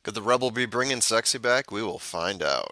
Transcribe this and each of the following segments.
Could the Rebel be bringing sexy back? We will find out.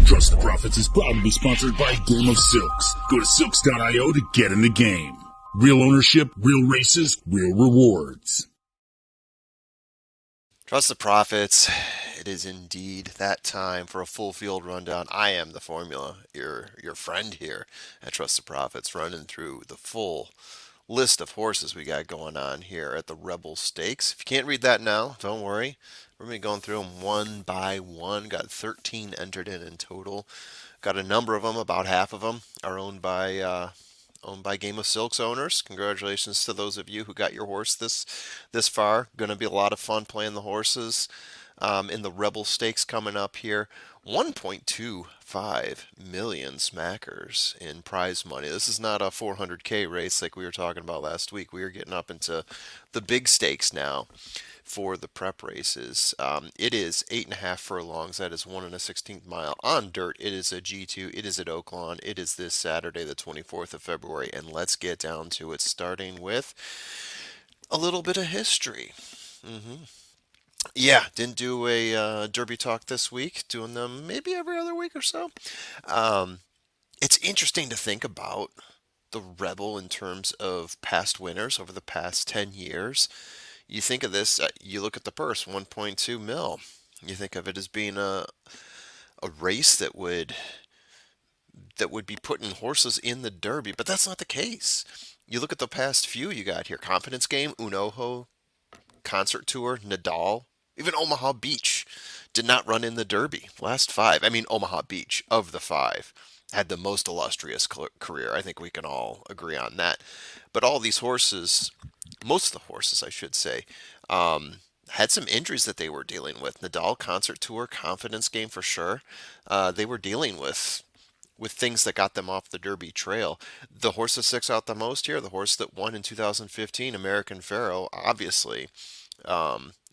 Trust the Profits is proud to be sponsored by Game of Silks. Go to silks.io to get in the game. Real ownership, real races, real rewards. Trust the Profits. It is indeed that time for a full field rundown. I am the formula, your friend here at Trust the Profits, running through the full list of horses we got going on here at the Rebel Stakes. If you can't read that now, don't worry. We're going to be going through them one by one. Got 13 entered in total. Got a number of them, about half of them are owned by Game of Silks owners. Congratulations to those of you who got your horse this far. Going to be a lot of fun playing the horses in the Rebel Stakes coming up here. 1.25 million smackers in prize money. This is not a 400K race like we were talking about last week. We are getting up into the big stakes now for the prep races. It is 8.5 furlongs. That is 1 1/16 mile on dirt. It is a G2. It is at Oaklawn. It is this Saturday, the 24th of February. And let's get down to it, starting with a little bit of history. Yeah, didn't do a Derby talk this week. Doing them maybe every other week or so. Um, it's interesting to think about the Rebel in terms of past winners over the past 10 years. You think of this, you look at the purse, 1.2 mil. You think of it as being a race that would be putting horses in the Derby, but that's not the case. You look at the past few you got here: Confidence Game, Unoho, Concert Tour, Nadal, even Omaha Beach did not run in the Derby. Last five, I mean, Omaha Beach, of the five, had the most illustrious career. I think we can all agree on that. But all these horses, most of the horses, I should say, had some injuries that they were dealing with. Nadal, Concert Tour, Confidence Game for sure. They were dealing with things that got them off the Derby trail. The horse that sticks out the most here, the horse that won in 2015, American Pharoah, obviously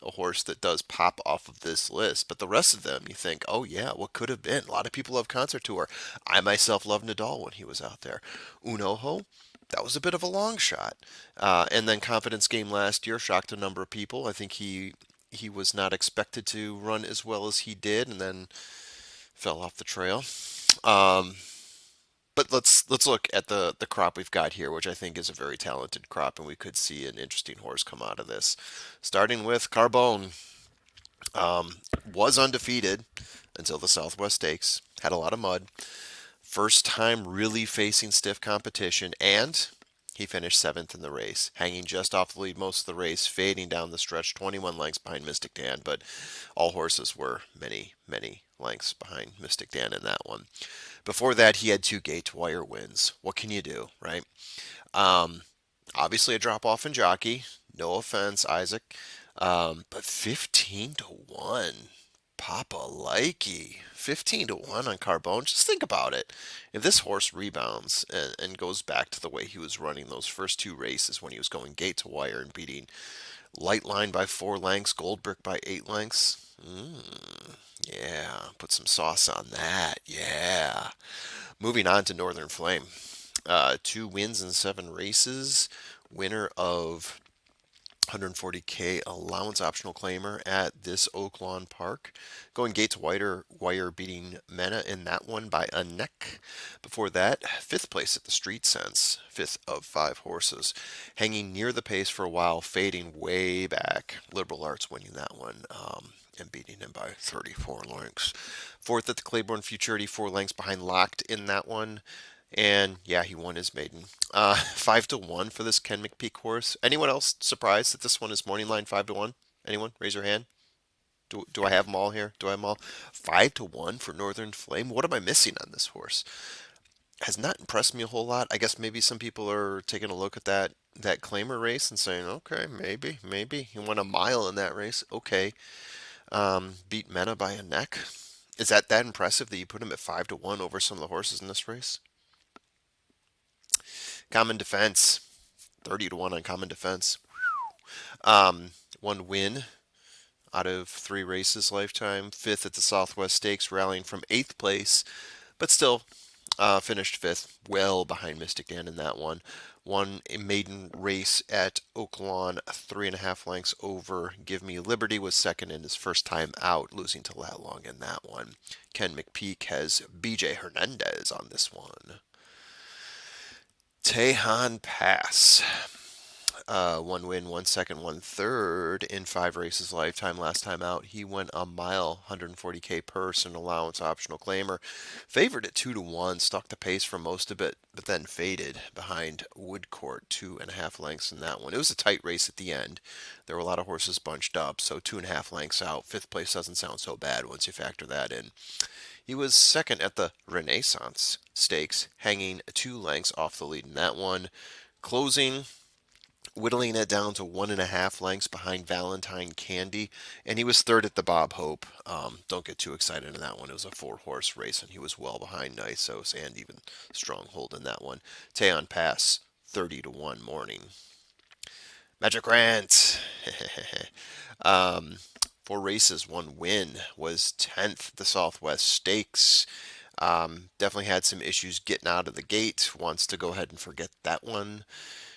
a horse that does pop off of this list. But the rest of them, you think, oh yeah, what could have been? A lot of people love Concert Tour. I myself loved Nadal when he was out there. Unoho, that was a bit of a long shot. And then Confidence Game last year shocked a number of people. I think he was not expected to run as well as he did, and then fell off the trail. Um, but let's look at the crop we've got here, which I think is a very talented crop, and we could see an interesting horse come out of this. Starting with Carbone, was undefeated until the Southwest Stakes, had a lot of mud. First time really facing stiff competition, and he finished seventh in the race, hanging just off the lead most of the race, fading down the stretch, 21 lengths behind Mystic Dan, but all horses were many, many lengths behind Mystic Dan in that one. Before that, he had two gate wire wins. What can you do, right? Um, Obviously, a drop off in jockey. No offense, Isaac. But 15 to 1. Papa Likey. 15 to 1 on Carbone. Just think about it. If this horse rebounds and goes back to the way he was running those first two races when he was going gate to wire and beating Light Line by 4 lengths, Gold Brick by 8 lengths. Yeah, put some sauce on that. Yeah. Moving on to Northern Flame. 2 wins in 7 races. Winner of 140K allowance optional claimer at this Oaklawn Park. Going gate to wire beating Mena in that one by a neck. Before that, fifth place at the Street Sense, fifth of 5 horses. Hanging near the pace for a while, fading way back. Liberal Arts winning that one. And beating him by 34 lengths. Fourth at the Claiborne Futurity, 4 lengths behind Locked in that one. And yeah, he won his maiden. 5 to 1 for this Ken McPeak horse. Anyone else surprised that this one is morning line 5 to 1? Anyone? Raise your hand. Do I have them all here? Do I have them all? 5 to 1 for Northern Flame. What am I missing on this horse? Has not impressed me a whole lot. I guess maybe some people are taking a look at that claimer race and saying, okay, maybe he won a mile in that race. Okay, beat Mena by a neck. Is that impressive that you put him at 5 to 1 over some of the horses in this race? Common Defense, 30 to 1 on Common Defense. 1 win out of 3 races lifetime. Fifth at the Southwest Stakes, rallying from 8th place, but still finished fifth, well behind Mystic Dan in that one. Won a maiden race at Oaklawn, 3.5 lengths over Give Me Liberty, was second in his first time out, losing to Lat Long in that one. Ken McPeak has BJ Hernandez on this one. Tahan Pass. One win, 1 second, 1 third in 5 races lifetime. Last time out, he went a mile, 140K purse and allowance optional claimer. Favored at 2 to 1, stuck the pace for most of it, but then faded behind Woodcourt, 2.5 lengths in that one. It was a tight race at the end. There were a lot of horses bunched up, so 2.5 lengths out. Fifth place doesn't sound so bad once you factor that in. He was second at the Renaissance Stakes, hanging 2 lengths off the lead in that one. Closing, whittling it down to 1.5 lengths behind Valentine Candy, and he was third at the Bob Hope. Don't get too excited in that one. It was a 4-horse race, and he was well behind Nysos and even Stronghold in that one. Tahan Pass, 30 to 1 morning. Magic Grant. 4 races, 1 win, was 10th at the Southwest Stakes. Definitely had some issues getting out of the gate. Wants to go ahead and forget that one.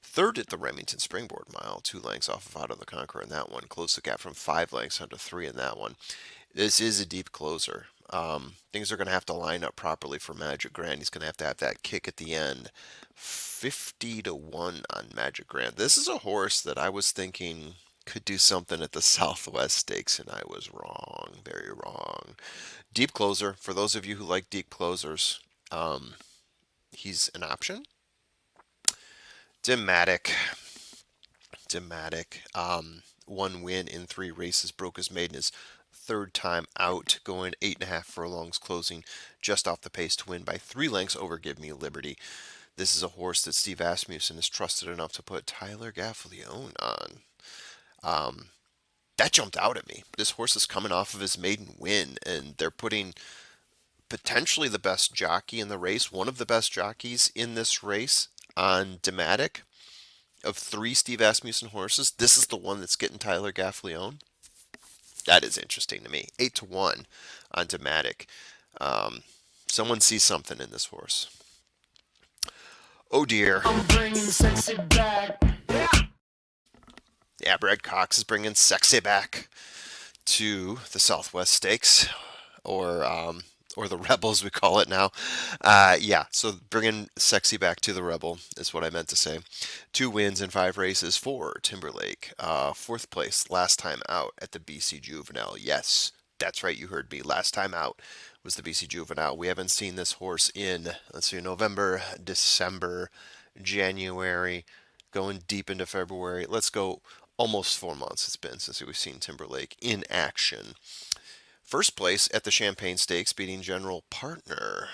Third at the Remington Springboard Mile, 2 lengths off of Out of the Conqueror in that one. Closed the gap from 5 lengths down to 3 in that one. This is a deep closer. Things are going to have to line up properly for Magic Grand. He's going to have that kick at the end. 50 to 1 on Magic Grand. This is a horse that I was thinking could do something at the Southwest Stakes, and I was wrong. Very wrong. Deep closer. For those of you who like deep closers, he's an option. Dematic. 1 win in 3 races. Broke his maiden his third time out, going 8.5 furlongs, closing just off the pace to win by 3 lengths over Give Me Liberty. This is a horse that Steve Asmussen is trusted enough to put Tyler Gaffalione on. That jumped out at me. This horse is coming off of his maiden win, and they're putting potentially the best jockey in the race, one of the best jockeys in this race, on Dematic. Of 3 Steve Asmussen horses, this is the one that's getting Tyler Gaffalione. That is interesting to me. 8 to 1 on Dematic. Someone sees something in this horse. Oh dear. I'm bringing sexy back. Yeah, Brad Cox is bringing sexy back to the Southwest Stakes, or the Rebel as we call it now. So bringing sexy back to the Rebel is what I meant to say. 2 wins in 5 races for Timberlake. 4th place last time out at the BC Juvenile. Yes, that's right, you heard me. Last time out was the BC Juvenile. We haven't seen this horse in, let's see, November, December, January, going deep into February. Let's go almost 4 months it's been since we've seen Timberlake in action. First place at the Champagne Stakes, beating General Partner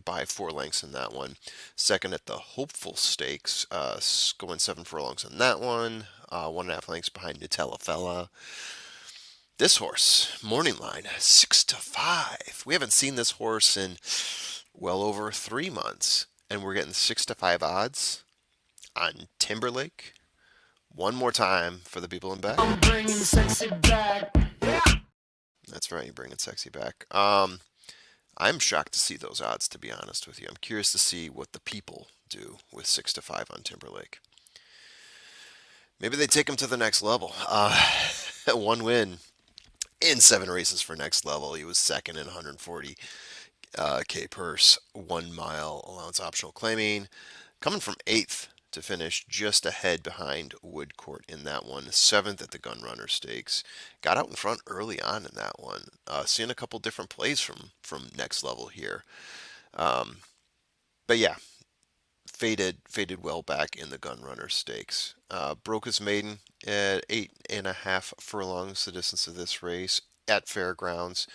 by 4 lengths in that one. Second at the Hopeful Stakes, going 7 furlongs in that one. 1.5 lengths behind Nutella Fella. This horse, Morning Line, 6 to 5. We haven't seen this horse in well over 3 months, and we're getting 6 to 5 odds on Timberlake. One more time for the people in back. I'm bringing sexy back. Yeah. That's right, you're bringing sexy back. I'm shocked to see those odds, to be honest with you. I'm curious to see what the people do with 6 to 5 on Timberlake. Maybe they take him to the next level. 1 win in 7 races for next level. He was second in 140K purse, 1 mile allowance optional claiming. Coming from 8th to finish just ahead behind Woodcourt in that one. 7th at the Gunrunner Stakes. Got out in front early on in that one. Seeing a couple different plays from next level here. But yeah, faded well back in the Gunrunner Stakes. Broke his maiden at 8.5 furlongs, the distance of this race at Fairgrounds.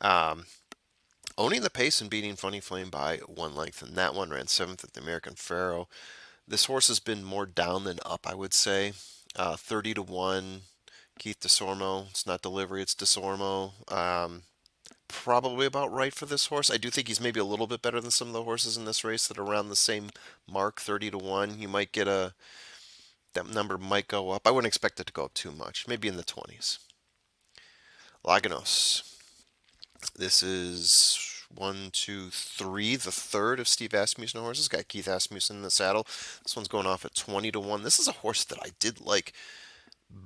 Owning the pace and beating Funny Flame by 1 length in that one. Ran 7th at the American Pharoah. This horse has been more down than up, I would say. 30 to 1, Keith DeSormo. It's not Delivery, it's DeSormo. Probably about right for this horse. I do think he's maybe a little bit better than some of the horses in this race that are around the same mark, 30 to 1. You might get that number might go up. I wouldn't expect it to go up too much. Maybe in the 20s. Laganos. This is one, two, three, the third of Steve Asmussen horses. Got Keith Asmussen in the saddle. This one's going off at 20 to 1. This is a horse that I did like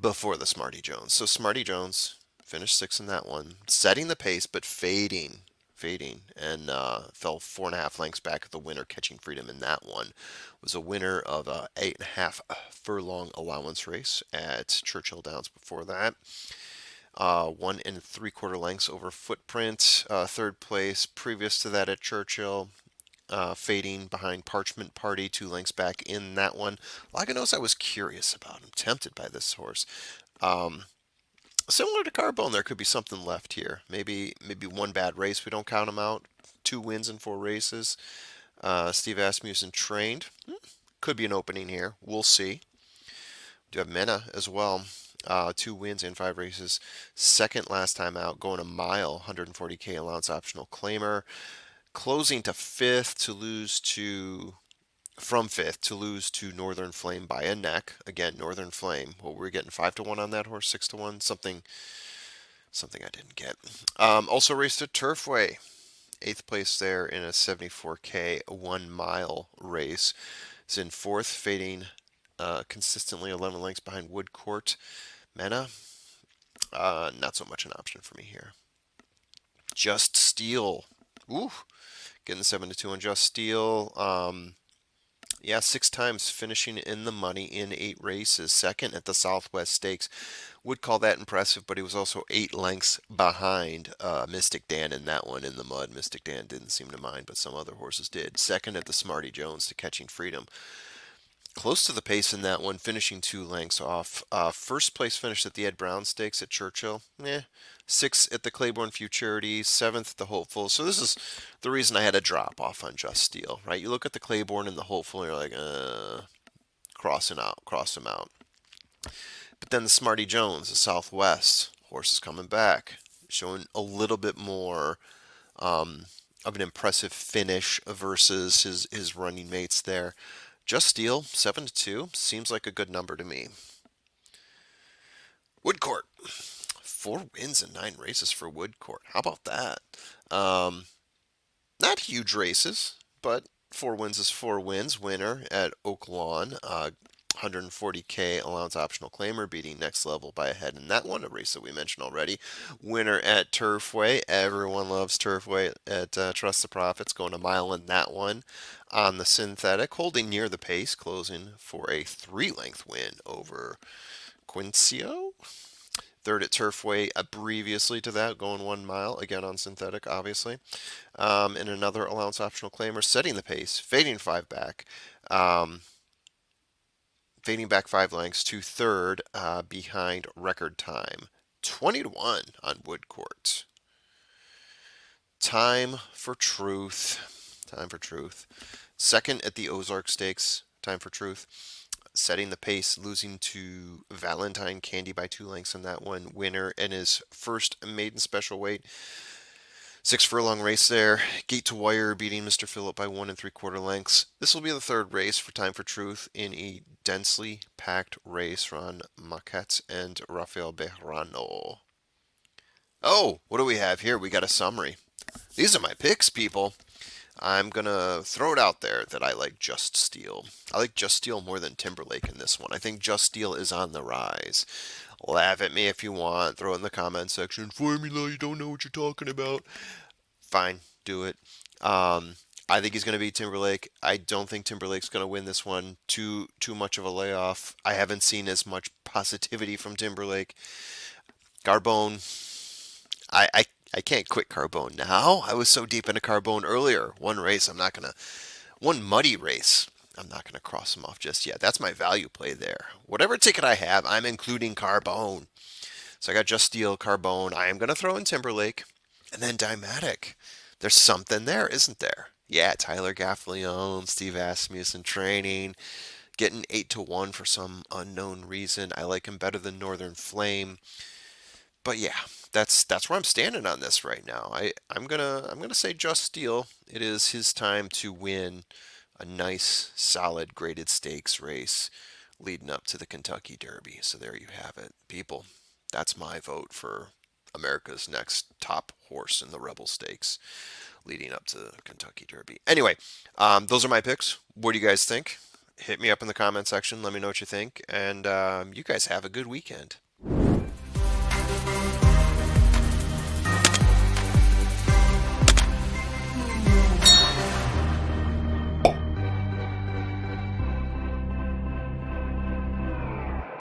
before the Smarty Jones. So Smarty Jones finished sixth in that one, setting the pace but fading, and fell 4.5 lengths back at the winner. Catching Freedom in that one was a winner of a 8.5 furlong allowance race at Churchill Downs before that. 1 3/4 lengths over Footprint. Third place previous to that at Churchill. Fading behind Parchment Party, 2 lengths back in that one. Laganos, I was curious about. I'm tempted by this horse. Um, Similar to Carbone, there could be something left here. Maybe one bad race. We don't count him out. 2 wins in 4 races. Steve Asmussen trained. Could be an opening here. We'll see. We do have Mena as well. 2 wins in 5 races. Second last time out, going a mile, 140K allowance optional claimer. Closing to fifth to lose to from fifth to lose to Northern Flame by a neck. Again, Northern Flame. What were we getting? 5 to 1 on that horse, 6 to 1, something I didn't get. Also raced at Turfway. Eighth place there in a 74K 1 mile race. It's in fourth, fading consistently 11 lengths behind Woodcourt. Mena, not so much an option for me here. Just Steel. Ooh, getting 7 to 2 on Just Steel. Yeah, 6 times finishing in the money in 8 races. Second at the Southwest Stakes. Would call that impressive, but he was also 8 lengths behind Mystic Dan in that one in the mud. Mystic Dan didn't seem to mind, but some other horses did. Second at the Smarty Jones to Catching Freedom. Close to the pace in that one, finishing 2 lengths off. First place finished at the Ed Brown Stakes at Churchill. Sixth at the Claiborne Futurity. Seventh at the Hopeful. So this is the reason I had a drop off on Just Steel, right? You look at the Claiborne and the Hopeful, and you're like, cross them out. But then the Smarty Jones, the Southwest, horse is coming back, showing a little bit more of an impressive finish versus his running mates there. Just Steel, 7 to 2, seems like a good number to me. Woodcourt, 4 wins in 9 races for Woodcourt. How about that? Not huge races, but 4 wins is 4 wins. Winner at Oaklawn, 140K allowance optional claimer, beating Next Level by a head in that one, a race that we mentioned already. Winner at Turfway. Everyone loves Turfway at Trust the Profits, going a mile in that one on the synthetic, holding near the pace, closing for a 3 length win over Quincio. Third at Turfway, previously to that, going 1 mile, again on synthetic, obviously. And another allowance optional claimer, setting the pace, fading 5 back. Fading back 5 lengths to third behind Record Time. 20 to 1 on Woodcourt. Time for Truth. Time for Truth. Second at the Ozark Stakes. Time for Truth. Setting the pace, losing to Valentine Candy by 2 lengths in that one. Winner in his first maiden special weight. 6 furlong race there. Gate to wire, beating Mr. Phillip by 1 3/4 lengths. This will be the third race for Time for Truth in a densely packed race. Ron Maquette and Rafael Bejarano. Oh, what do we have here? We got a summary. These are my picks, people. I'm going to throw it out there that I like Just Steel. I like Just Steel more than Timberlake in this one. I think Just Steel is on the rise. Laugh at me if you want. Throw it in the comment section. Formula, you don't know what you're talking about. Fine, do it. I think he's going to beat Timberlake. I don't think Timberlake's going to win this one. Too much of a layoff. I haven't seen as much positivity from Timberlake. Carbone, I can't quit Carbone now. I was so deep into Carbone earlier. One muddy race. I'm not gonna cross him off just yet. That's my value play there. Whatever ticket I have, I'm including Carbone. So I got Just Steel, Carbone. I am gonna throw in Timberlake, and then Dematic. There's something there, isn't there? Yeah, Tyler Gaffleone, Steve Asmussen training, getting 8 to 1 for some unknown reason. I like him better than Northern Flame. But yeah, that's where I'm standing on this right now. I'm gonna say Just Steel. It is his time to win a nice, solid, graded stakes race leading up to the Kentucky Derby. So there you have it, people. That's my vote for America's next top horse in the Rebel Stakes leading up to the Kentucky Derby. Anyway, those are my picks. What do you guys think? Hit me up in the comment section. Let me know what you think. And you guys have a good weekend.